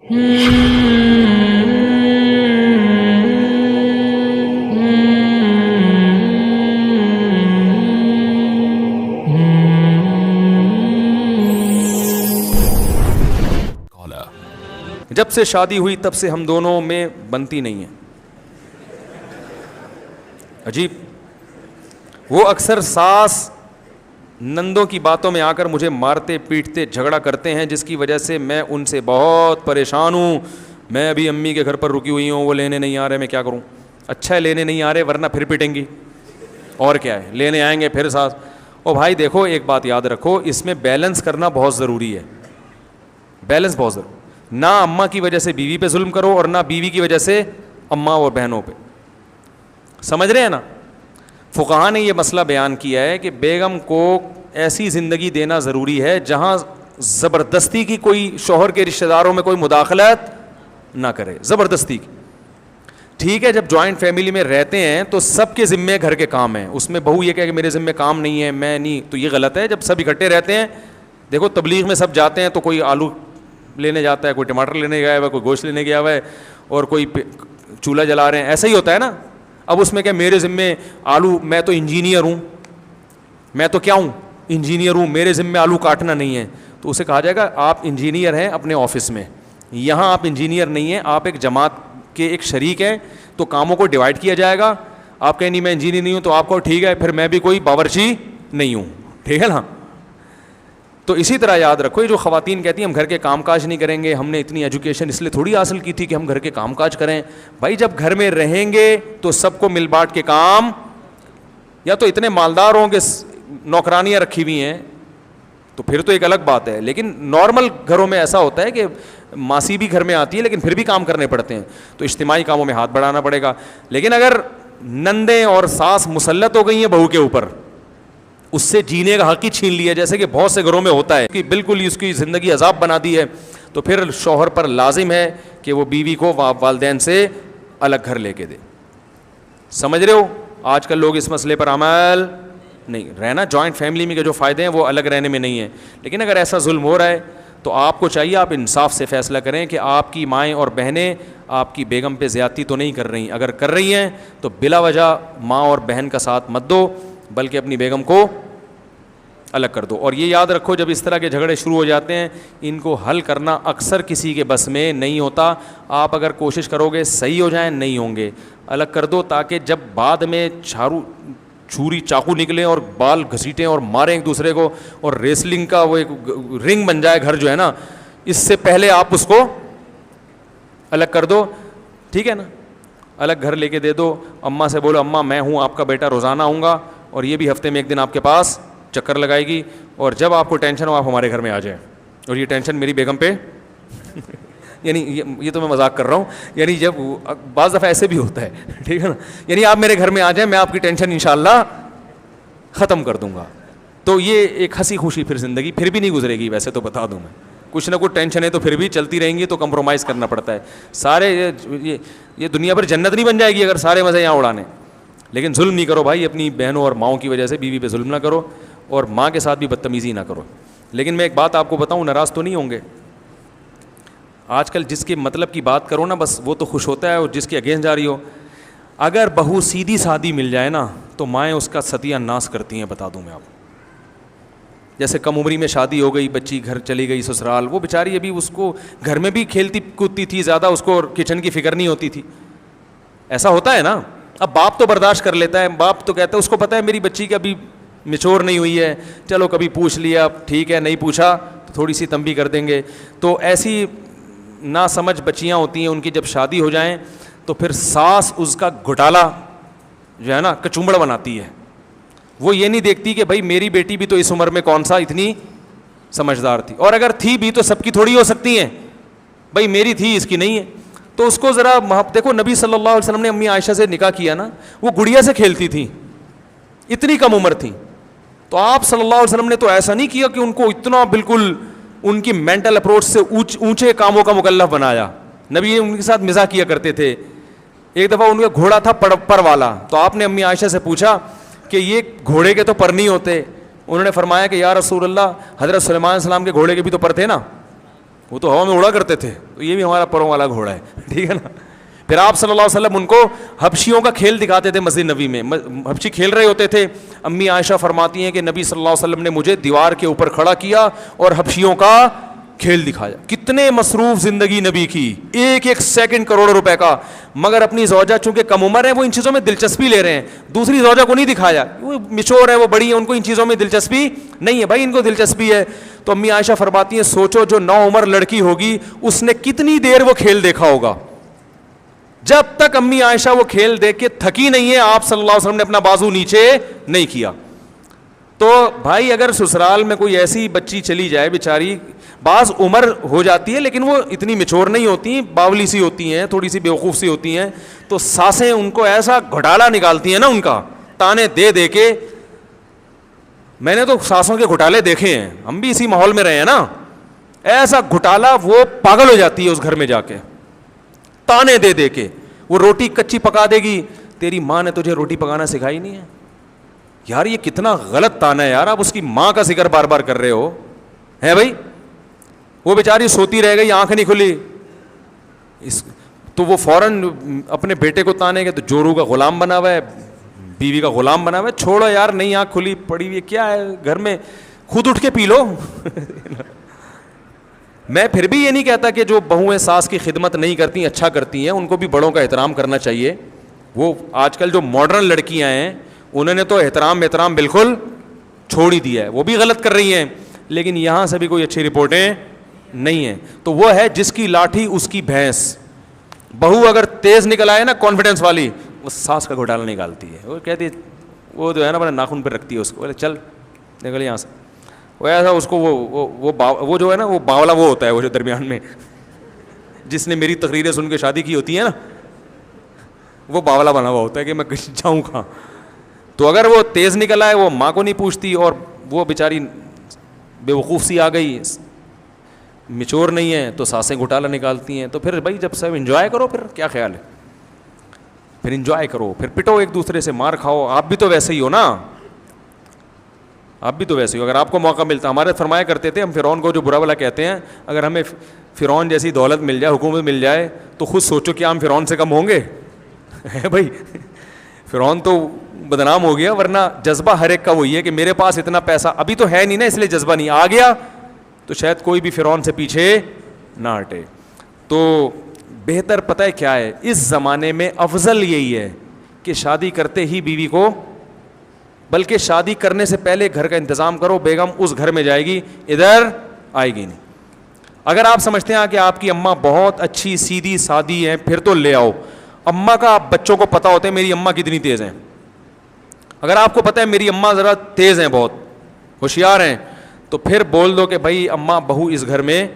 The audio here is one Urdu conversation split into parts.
جب سے شادی ہوئی تب سے ہم دونوں میں بنتی نہیں ہے. عجیب. وہ اکثر ساس نندوں کی باتوں میں آ کر مجھے مارتے پیٹتے جھگڑا کرتے ہیں جس کی وجہ سے میں ان سے بہت پریشان ہوں. میں ابھی امی کے گھر پر رکی ہوئی ہوں, وہ لینے نہیں آ رہے, میں کیا کروں؟ اچھا ہے لینے نہیں آ رہے, ورنہ پھر پٹیں گی. اور کیا ہے, لینے آئیں گے پھر ساس. او بھائی دیکھو ایک بات یاد رکھو, اس میں بیلنس کرنا بہت ضروری ہے. بیلنس بہت ضروری. نہ اماں کی وجہ سے بیوی پہ ظلم کرو اور نہ بیوی کی وجہ سے اماں اور بہنوں پہ. سمجھ رہے ہیں نا؟ فقہاء نے یہ مسئلہ بیان کیا ہے کہ بیگم کو ایسی زندگی دینا ضروری ہے جہاں زبردستی کی کوئی شوہر کے رشتہ داروں میں کوئی مداخلت نہ کرے, زبردستی کی. ٹھیک ہے, جب جوائنٹ فیملی میں رہتے ہیں تو سب کے ذمے گھر کے کام ہیں, اس میں بہو یہ کہے کہ میرے ذمے کام نہیں ہے, میں نہیں, تو یہ غلط ہے. جب سب اکٹھے رہتے ہیں, دیکھو تبلیغ میں سب جاتے ہیں تو کوئی آلو لینے جاتا ہے, کوئی ٹماٹر لینے گیا ہوا ہے, کوئی گوشت لینے گیا ہوا ہے, اور کوئی چولہا جلا رہے ہیں, ایسا ہی ہوتا ہے نا. اب اس میں کہ میرے ذمے آلو, میں تو انجینئر ہوں, میں تو کیا ہوں, انجینئر ہوں, میرے ذمے آلو کاٹنا نہیں ہے. تو اسے کہا جائے گا آپ انجینئر ہیں اپنے آفس میں, یہاں آپ انجینئر نہیں ہیں, آپ ایک جماعت کے ایک شریک ہیں, تو کاموں کو ڈیوائڈ کیا جائے گا. آپ کہیں نہیں میں انجینئر نہیں ہوں, تو آپ کو ٹھیک ہے پھر میں بھی کوئی باورچی نہیں ہوں, ٹھیک ہے نا. تو اسی طرح یاد رکھو, یہ جو خواتین کہتی ہیں ہم گھر کے کام کاج نہیں کریں گے, ہم نے اتنی ایجوکیشن اس لیے تھوڑی حاصل کی تھی کہ ہم گھر کے کام کاج کریں. بھائی جب گھر میں رہیں گے تو سب کو مل بانٹ کے کام, یا تو اتنے مالدار ہوں کہ نوکرانیاں رکھی ہوئی ہیں تو پھر تو ایک الگ بات ہے. لیکن نارمل گھروں میں ایسا ہوتا ہے کہ ماسی بھی گھر میں آتی ہے لیکن پھر بھی کام کرنے پڑتے ہیں, تو اجتماعی کاموں میں ہاتھ بڑھانا پڑے گا. لیکن اگر نندیں اور ساس مسلط ہو گئی ہیں بہو کے اوپر, اس سے جینے کا حق ہی چھین لیا, جیسے کہ بہت سے گھروں میں ہوتا ہے کہ بالکل اس کی زندگی عذاب بنا دی ہے, تو پھر شوہر پر لازم ہے کہ وہ بیوی کو والدین سے الگ گھر لے کے دے. سمجھ رہے ہو؟ آج کل لوگ اس مسئلے پر عمل نہیں. رہنا جوائنٹ فیملی میں کے جو فائدے ہیں وہ الگ رہنے میں نہیں ہیں, لیکن اگر ایسا ظلم ہو رہا ہے تو آپ کو چاہیے آپ انصاف سے فیصلہ کریں کہ آپ کی مائیں اور بہنیں آپ کی بیگم پہ زیادتی تو نہیں کر رہی. اگر کر رہی ہیں تو بلا وجہ ماں اور بہن کا ساتھ مت دو, بلکہ اپنی بیگم کو الگ کر دو. اور یہ یاد رکھو جب اس طرح کے جھگڑے شروع ہو جاتے ہیں ان کو حل کرنا اکثر کسی کے بس میں نہیں ہوتا. آپ اگر کوشش کرو گے صحیح ہو جائیں, نہیں ہوں گے الگ کر دو, تاکہ جب بعد میں چھری چاقو نکلے اور بال گھسیٹیں اور ماریں ایک دوسرے کو, اور ریسلنگ کا وہ ایک رنگ بن جائے گھر جو ہے نا, اس سے پہلے آپ اس کو الگ کر دو. ٹھیک ہے نا, الگ گھر لے کے دے دو. اماں سے بولو اماں میں ہوں آپ کا بیٹا, روزانہ آؤں گا, اور یہ بھی ہفتے میں ایک دن آپ کے پاس چکر لگائے گی, اور جب آپ کو ٹینشن ہو آپ ہمارے گھر میں آ جائیں, اور یہ ٹینشن میری بیگم پہ یعنی یہ تو میں مذاق کر رہا ہوں, یعنی جب بعض دفعہ ایسے بھی ہوتا ہے, ٹھیک ہے نا, یعنی آپ میرے گھر میں آ جائیں, میں آپ کی ٹینشن انشاءاللہ ختم کر دوں گا. تو یہ ایک ہنسی خوشی پھر زندگی پھر بھی نہیں گزرے گی. ویسے تو بتا دوں میں, کچھ نہ کچھ ٹینشن ہے تو پھر بھی چلتی رہیں گی, تو کمپرومائز کرنا پڑتا ہے. سارے یہ دنیا پر جنت نہیں بن جائے گی اگر سارے مزے یہاں اڑانے. لیکن ظلم نہیں کرو بھائی, اپنی بہنوں اور ماؤں کی وجہ سے بیوی پہ ظلم نہ کرو, اور ماں کے ساتھ بھی بدتمیزی نہ کرو. لیکن میں ایک بات آپ کو بتاؤں, ناراض تو نہیں ہوں گے. آج کل جس کے مطلب کی بات کرو نا بس وہ تو خوش ہوتا ہے, اور جس کے اگینسٹ جا رہی ہو. اگر بہو سیدھی سادی مل جائے نا تو مائیں اس کا ستیہ ناش کرتی ہیں, بتا دوں میں آپ کو. جیسے کم عمری میں شادی ہو گئی, بچی گھر چلی گئی سسرال, وہ بیچاری ابھی اس کو گھر میں بھی کھیلتی کودتی تھی, زیادہ اس کو کچن کی فکر نہیں ہوتی تھی. ایسا ہوتا ہے نا. اب باپ تو برداشت کر لیتا ہے, باپ تو کہتا ہے, اس کو پتہ ہے میری بچی کا ابھی میچور نہیں ہوئی ہے, چلو کبھی پوچھ لیا ٹھیک ہے, نہیں پوچھا تو تھوڑی سی تنبیہ کر دیں گے. تو ایسی نا سمجھ بچیاں ہوتی ہیں, ان کی جب شادی ہو جائیں تو پھر ساس اس کا گھوٹالا جو ہے نا کچومڑ بناتی ہے. وہ یہ نہیں دیکھتی کہ بھائی میری بیٹی بھی تو اس عمر میں کون سا اتنی سمجھدار تھی, اور اگر تھی بھی تو سب کی تھوڑی ہو سکتی ہیں, بھائی میری تھی اس کی نہیں ہے. تو اس کو ذرا دیکھو, نبی صلی اللہ علیہ وسلم نے امی عائشہ سے نکاح کیا نا, وہ گڑیا سے کھیلتی تھی, اتنی کم عمر تھی. تو آپ صلی اللہ علیہ وسلم نے تو ایسا نہیں کیا کہ ان کو اتنا بالکل ان کی مینٹل اپروچ سے اونچے کاموں کا مکلف بنایا. نبی ان کے ساتھ مزاح کیا کرتے تھے. ایک دفعہ ان کا گھوڑا تھا پر والا, تو آپ نے امی عائشہ سے پوچھا کہ یہ گھوڑے کے تو پر نہیں ہوتے. انہوں نے فرمایا کہ یا رسول اللہ, حضرت سلیمان علیہ السلام کے گھوڑے کے بھی تو پر تھے نا. وہ تو ہوا میں اڑا کرتے تھے, تو یہ بھی ہمارا پروں والا گھوڑا ہے, ٹھیک ہے نا. پھر آپ صلی اللہ علیہ وسلم ان کو حبشیوں کا کھیل دکھاتے تھے مسجد نبی میں, حبشی کھیل رہے ہوتے تھے. امی عائشہ فرماتی ہیں کہ نبی صلی اللہ علیہ وسلم نے مجھے دیوار کے اوپر کھڑا کیا اور حبشیوں کا کھیل دکھایا. کتنے مصروف زندگی نبی کی, ایک ایک سیکنڈ کروڑوں روپے کا, مگر اپنی زوجہ چونکہ کم عمر ہے وہ ان چیزوں میں دلچسپی لے رہے ہیں. دوسری زوجہ کو نہیں دکھایا, وہ میچور ہے, وہ بڑی ہے, ان کو ان چیزوں میں دلچسپی نہیں ہے. بھائی ان کو دلچسپی ہے. تو امی عائشہ فرماتی ہیں سوچو جو 9 عمر لڑکی ہوگی اس نے کتنی دیر وہ کھیل دیکھا ہوگا. جب تک امی عائشہ وہ کھیل دیکھ کے تھکی نہیں ہے, آپ صلی اللہ علیہ وسلم نے اپنا بازو نیچے نہیں کیا. تو بھائی اگر سسرال میں کوئی ایسی بچی چلی جائے بیچاری, بعض عمر ہو جاتی ہے لیکن وہ اتنی میچور نہیں ہوتی, باولی سی ہوتی ہیں, تھوڑی سی بیوقوف سی ہوتی ہیں, تو ساسیں ان کو ایسا گھوٹالا نکالتی ہیں نا, ان کا تانے دے دے کے. میں نے تو ساسوں کے گھوٹالے دیکھے ہیں, ہم بھی اسی ماحول میں رہے ہیں نا. ایسا گھوٹالا, وہ پاگل ہو جاتی ہے اس گھر میں جا کے تانے دے دے کے. وہ روٹی کچی پکا دے گی, تیری ماں نے تجھے روٹی پکانا سکھائی نہیں ہے. یار یہ کتنا غلط تانا ہے یار, آپ اس کی ماں کا ذکر بار بار کر رہے ہو ہے بھائی. وہ بیچاری سوتی رہ گئی, آنکھ نہیں کھلی, تو وہ فوراً اپنے بیٹے کو تانے گے تو جورو کا غلام بنا ہوا ہے, بیوی کا غلام بنا ہوا ہے. چھوڑو یار, نہیں آنکھ کھلی پڑی ہوئی کیا ہے گھر میں, خود اٹھ کے پی لو. میں پھر بھی یہ نہیں کہتا کہ جو بہویں ساس کی خدمت نہیں کرتی اچھا کرتی ہیں, ان کو بھی بڑوں کا احترام کرنا چاہیے. وہ آج کل جو ماڈرن لڑکیاں ہیں انہوں نے تو احترام بالکل چھوڑ ہی دیا ہے, وہ بھی غلط کر رہی ہیں, لیکن یہاں سے بھی کوئی اچھی رپورٹیں نہیں ہیں. تو وہ ہے جس کی لاٹھی اس کی بھینس. بہو اگر تیز نکل آئے نا کانفیڈنس والی, وہ ساس کا گھوٹالا نکالتی ہے. وہ کہتی ہے, وہ جو ہے نا اپنے ناخن پہ رکھتی ہے اس کو, بولے چل نکل یہاں سے. وہ ایسا اس کو وہ جو ہے نا وہ باولا وہ ہوتا ہے, وہ جو درمیان میں جس نے میری تقریریں سن کے شادی کی ہوتی ہے نا, وہ باولا بنا ہوا ہوتا ہے کہ میں جاؤں کہاں. تو اگر وہ تیز نکل آئے, وہ ماں کو نہیں پوچھتی, اور وہ بیچاری بے وقوف سی آ گئی, میچور نہیں ہے, تو ساسیں گھوٹالا نکالتی ہیں. تو پھر بھائی جب سب انجوائے کرو, پھر کیا خیال ہے, پھر انجوائے کرو, پھر پٹو ایک دوسرے سے, مار کھاؤ. آپ بھی تو ویسے ہی ہو نا, آپ بھی تو ویسے ہی ہو. اگر آپ کو موقع ملتا, ہمارے فرمایا کرتے تھے, ہم فرعون کو جو برا بلا کہتے ہیں, اگر ہمیں فرعون جیسی دولت مل جائے, حکومت مل جائے, تو خود سوچو کہ ہم فرعون سے کم ہوں گے. ہے بھائی, فرعون تو بدنام ہو گیا, ورنہ جذبہ ہر ایک کا وہی ہے کہ میرے پاس اتنا پیسہ ابھی تو ہے نہیں نا, اس لیے جذبہ نہیں آ گیا, تو شاید کوئی بھی فرعون سے پیچھے نہ ہٹے. تو بہتر پتہ ہے کیا ہے, اس زمانے میں افضل یہی ہے کہ شادی کرتے ہی بیوی کو, بلکہ شادی کرنے سے پہلے گھر کا انتظام کرو. بیگم اس گھر میں جائے گی, ادھر آئے گی نہیں. اگر آپ سمجھتے ہیں کہ آپ کی اماں بہت اچھی سیدھی سادی ہیں, پھر تو لے آؤ. اماں کا آپ بچوں کو پتہ ہوتا ہے میری اماں کتنی تیز ہیں. اگر آپ کو پتہ ہے میری اماں ذرا تیز ہیں, بہت ہوشیار ہیں, تو پھر بول دو کہ بھائی اماں بہو اس گھر میں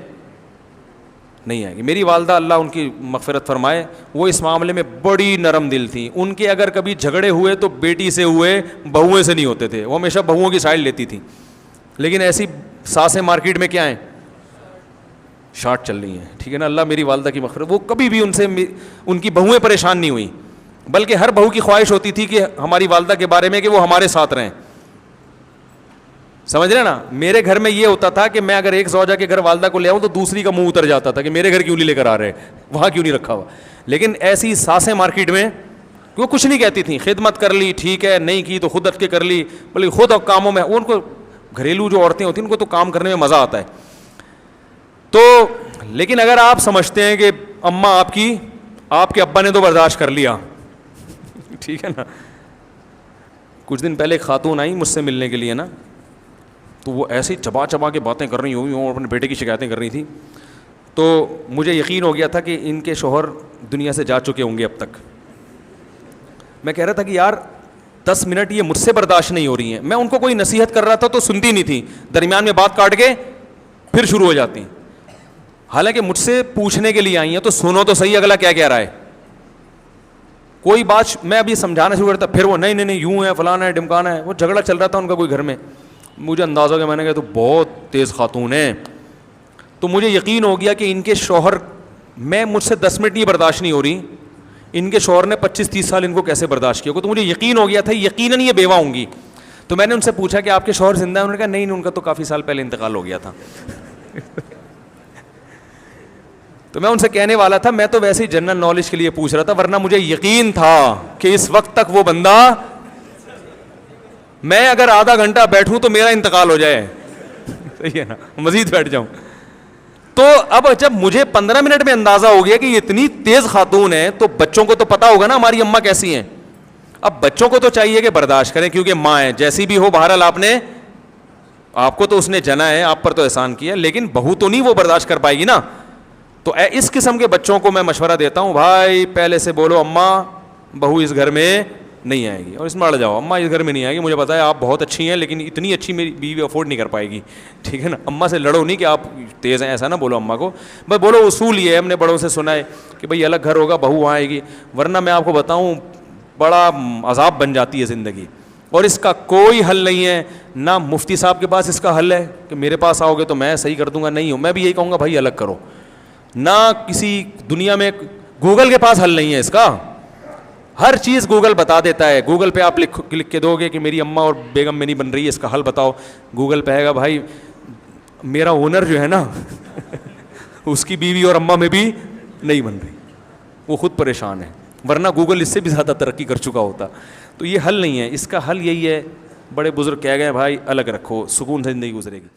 نہیں آئے گی. میری والدہ اللہ ان کی مغفرت فرمائے, وہ اس معاملے میں بڑی نرم دل تھیں. ان کے اگر کبھی جھگڑے ہوئے تو بیٹی سے ہوئے, بہویں سے نہیں ہوتے تھے. وہ ہمیشہ بہوؤں کی سائڈ لیتی تھیں. لیکن ایسی ساسیں مارکیٹ میں کیا ہیں, شارٹ چل رہی ہیں, ٹھیک ہے نا. اللہ میری والدہ کی مغفرت, وہ کبھی بھی ان سے ان کی بہویں پریشان نہیں ہوئی, بلکہ ہر بہو کی خواہش ہوتی تھی کہ ہماری والدہ کے بارے میں کہ وہ ہمارے ساتھ رہیں. سمجھ رہے نا. میرے گھر میں یہ ہوتا تھا کہ میں اگر ایک زوجہ کے گھر والدہ کو لے آؤں تو دوسری کا منہ اتر جاتا تھا کہ میرے گھر کیوں نہیں لے کر آ رہے, وہاں کیوں نہیں رکھا ہوا. لیکن ایسی ساسیں مارکیٹ میں وہ کچھ نہیں کہتی تھیں, خدمت کر لی ٹھیک ہے, نہیں کی تو خود ہٹ کے کر لی, بلکہ خود اور کاموں میں. ان کو گھریلو جو عورتیں ہوتی ہیں ان کو تو کام کرنے میں مزہ آتا ہے. تو لیکن اگر آپ سمجھتے ہیں کہ اماں آپ کے ابا نے تو برداشت کر لیا, ٹھیک ہے نا. کچھ دن پہلے ایک خاتون آئی مجھ سے ملنے کے لیے نا, تو وہ ایسی چبا چبا کے باتیں کر رہی ہوئی, اور اپنے بیٹے کی شکایتیں کر رہی تھیں. تو مجھے یقین ہو گیا تھا کہ ان کے شوہر دنیا سے جا چکے ہوں گے اب تک. میں کہہ رہا تھا کہ یار 10 منٹ یہ مجھ سے برداشت نہیں ہو رہی ہیں. میں ان کو کوئی نصیحت کر رہا تھا تو سنتی نہیں تھی, درمیان میں بات کاٹ کے پھر شروع ہو جاتی. حالانکہ مجھ سے پوچھنے کے لیے آئی ہیں تو سنو تو صحیح اگلا کیا کہہ رہا ہے. کوئی بات میں ابھی سمجھانا شروع کرتا, پھر وہ نہیں یوں ہے فلانا ہے ڈمکانا ہے. وہ جھگڑا چل رہا تھا ان کا کوئی گھر میں, مجھے اندازہ کہ میں نے کہا تو بہت تیز خاتون ہیں. تو مجھے یقین ہو گیا کہ ان کے شوہر, مجھ سے 10 منٹ نہیں برداشت نہیں ہو رہی, ان کے شوہر نے 25-30 سال ان کو کیسے برداشت کیا. تو مجھے یقین ہو گیا تھا یقیناً یہ بیوہ ہوں گی. تو میں نے ان سے پوچھا کہ آپ کے شوہر زندہ ہیں, انہوں نے کہا نہیں ان کا تو کافی سال پہلے انتقال ہو گیا تھا. تو میں ان سے کہنے والا تھا میں تو ویسے ہی جنرل نالج کے لیے پوچھ رہا تھا, ورنہ مجھے یقین تھا کہ اس وقت تک وہ بندہ, میں اگر آدھا گھنٹہ بیٹھوں تو میرا انتقال ہو جائے, صحیح ہے نا, مزید بیٹھ جاؤں. تو اب جب مجھے 15 منٹ میں اندازہ ہو گیا کہ یہ اتنی تیز خاتون ہے, تو بچوں کو تو پتا ہوگا نا ہماری اماں کیسی ہیں. اب بچوں کو تو چاہیے کہ برداشت کریں کیونکہ ماں ہے, جیسی بھی ہو بہرحال آپ کو تو اس نے جنا ہے, آپ پر تو احسان کیا, لیکن بہو تو نہیں وہ برداشت کر پائے گی نا. تو اس قسم کے بچوں کو میں مشورہ دیتا ہوں, بھائی پہلے سے بولو اماں بہو اس گھر میں نہیں آئے گی, اور اس میں اڑ جاؤ, اماں اس گھر میں نہیں آئے گی, مجھے پتا ہے آپ بہت اچھی ہیں لیکن اتنی اچھی میری بیوی افورڈ نہیں کر پائے گی, ٹھیک ہے نا. اماں سے لڑو نہیں کہ آپ تیز ہیں, ایسا نہ بولو اماں کو, بس بولو اصول یہ ہے, ہم نے بڑوں سے سنا ہے کہ بھائی الگ گھر ہوگا بہو وہاں آئے گی, ورنہ میں آپ کو بتاؤں بڑا عذاب بن جاتی ہے زندگی. اور اس کا کوئی حل نہیں ہے, نہ مفتی صاحب کے پاس اس کا حل ہے کہ میرے پاس آؤ گے تو میں صحیح کر دوں گا, نہیں ہوں, میں بھی یہی کہوں گا بھائی الگ کرو. نہ کسی دنیا میں گوگل کے پاس حل نہیں ہے اس کا, ہر چیز گوگل بتا دیتا ہے. گوگل پہ آپ لکھ کے دو گے کہ میری اماں اور بیگم میں نہیں بن رہی ہے, اس کا حل بتاؤ, گوگل پہ آئے گا بھائی میرا اونر جو ہے نا اس کی بیوی اور اماں میں بھی نہیں بن رہی, وہ خود پریشان ہے, ورنہ گوگل اس سے بھی زیادہ ترقی کر چکا ہوتا. تو یہ حل نہیں ہے, اس کا حل یہی ہے, بڑے بزرگ کہہ گئے بھائی الگ رکھو, سکون سے زندگی گزرے گی.